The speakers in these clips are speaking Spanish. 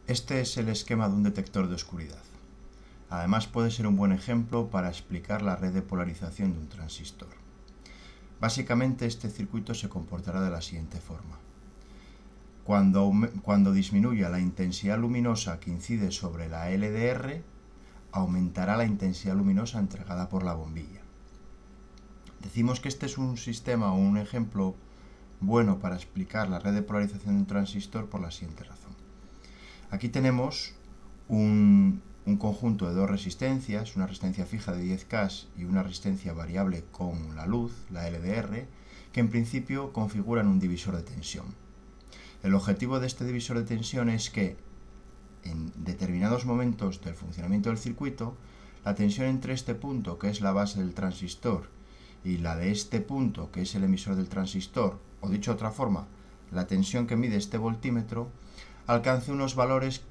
Este es el esquema de un detector de oscuridad. Además puede ser un buen ejemplo para explicar la red de polarización de un transistor. Básicamente este circuito se comportará de la siguiente forma. Cuando disminuya la intensidad luminosa que incide sobre la LDR, aumentará la intensidad luminosa entregada por la bombilla. Decimos que este es un sistema o un ejemplo bueno para explicar la red de polarización de un transistor por la siguiente razón. Aquí tenemos un conjunto de dos resistencias, una resistencia fija de 10K y una resistencia variable con la luz, la LDR, que en principio configuran un divisor de tensión. El objetivo de este divisor de tensión es que en determinados momentos del funcionamiento del circuito, la tensión entre este punto, que es la base del transistor, y la de este punto, que es el emisor del transistor, o dicho de otra forma, la tensión que mide este voltímetro, alcance unos valores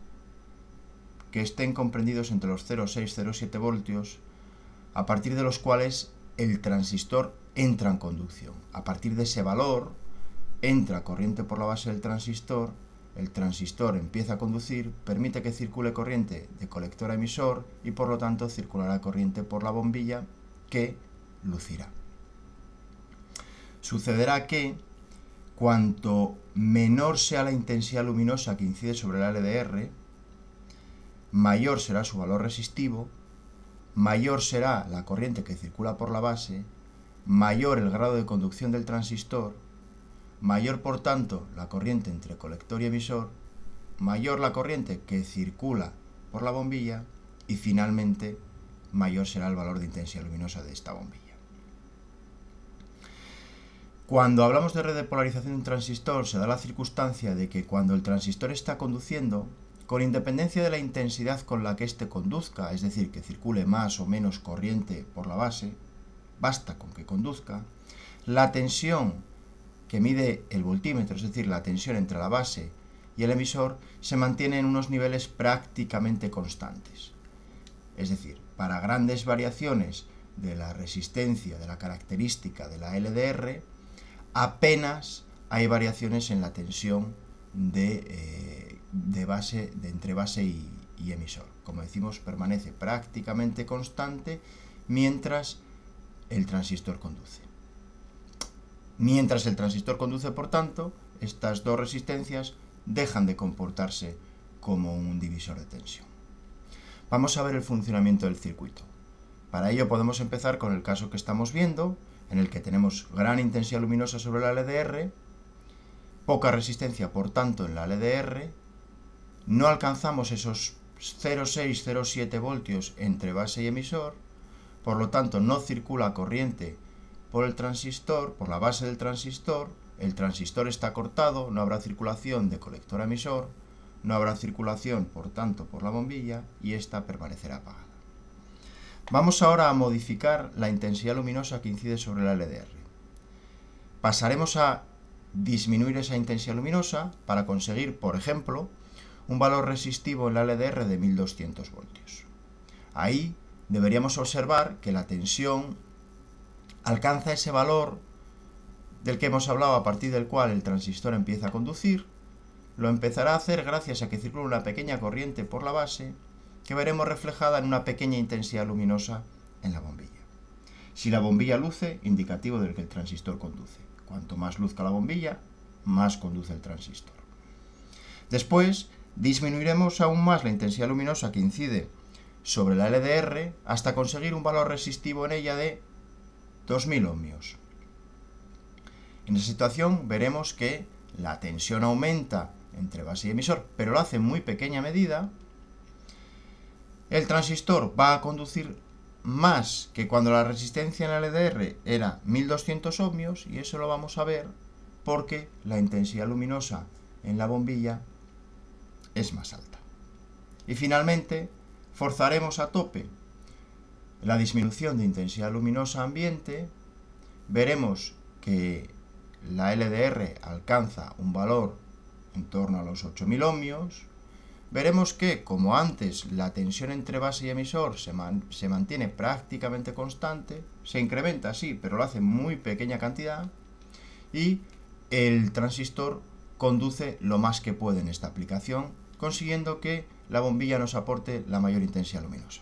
que estén comprendidos entre los 0,6 y 0,7 voltios, a partir de los cuales el transistor entra en conducción. A partir de ese valor, entra corriente por la base del transistor, el transistor empieza a conducir, permite que circule corriente de colector a emisor y por lo tanto circulará corriente por la bombilla que lucirá. Sucederá que cuanto menor sea la intensidad luminosa que incide sobre la LDR, mayor será su valor resistivo, mayor será la corriente que circula por la base, mayor el grado de conducción del transistor, mayor por tanto la corriente entre colector y emisor, mayor la corriente que circula por la bombilla y finalmente mayor será el valor de intensidad luminosa de esta bombilla. Cuando hablamos de red de polarización de un transistor se da la circunstancia de que cuando el transistor está conduciendo, con independencia de la intensidad con la que éste conduzca, es decir, que circule más o menos corriente por la base, basta con que conduzca, la tensión que mide el voltímetro, es decir, la tensión entre la base y el emisor, se mantiene en unos niveles prácticamente constantes. Es decir, para grandes variaciones de la resistencia, de la característica de la LDR, apenas hay variaciones en la tensión entre base y emisor. Como decimos, permanece prácticamente constante mientras el transistor conduce. Mientras el transistor conduce, por tanto, estas dos resistencias dejan de comportarse como un divisor de tensión. Vamos a ver el funcionamiento del circuito. Para ello podemos empezar con el caso que estamos viendo, en el que tenemos gran intensidad luminosa sobre la LDR, poca resistencia, por tanto, en la LDR, no alcanzamos esos 0,6, 0,7 voltios entre base y emisor, por lo tanto no circula corriente por el transistor, por la base del transistor, el transistor está cortado, no habrá circulación de colector a emisor, no habrá circulación, por tanto, por la bombilla y esta permanecerá apagada. Vamos ahora a modificar la intensidad luminosa que incide sobre la LDR. Pasaremos a disminuir esa intensidad luminosa para conseguir, por ejemplo, un valor resistivo en la LDR de 1200 voltios. Ahí deberíamos observar que la tensión alcanza ese valor del que hemos hablado, a partir del cual el transistor empieza a conducir. Lo empezará a hacer gracias a que circula una pequeña corriente por la base que veremos reflejada en una pequeña intensidad luminosa en la bombilla. Si la bombilla luce, indicativo de que el transistor conduce. Cuanto más luzca la bombilla, más conduce el transistor. Después disminuiremos aún más la intensidad luminosa que incide sobre la LDR hasta conseguir un valor resistivo en ella de 2000 ohmios. En esa situación veremos que la tensión aumenta entre base y emisor, pero lo hace en muy pequeña medida. El transistor va a conducir más que cuando la resistencia en la LDR era 1200 ohmios, y eso lo vamos a ver porque la intensidad luminosa en la bombilla es más alta. Y finalmente forzaremos a tope la disminución de intensidad luminosa ambiente. Veremos que la LDR alcanza un valor en torno a los 8000 ohmios. Veremos que, como antes, la tensión entre base y emisor se mantiene prácticamente constante, se incrementa, sí, pero lo hace en muy pequeña cantidad, y el transistor conduce lo más que puede en esta aplicación, consiguiendo que la bombilla nos aporte la mayor intensidad luminosa.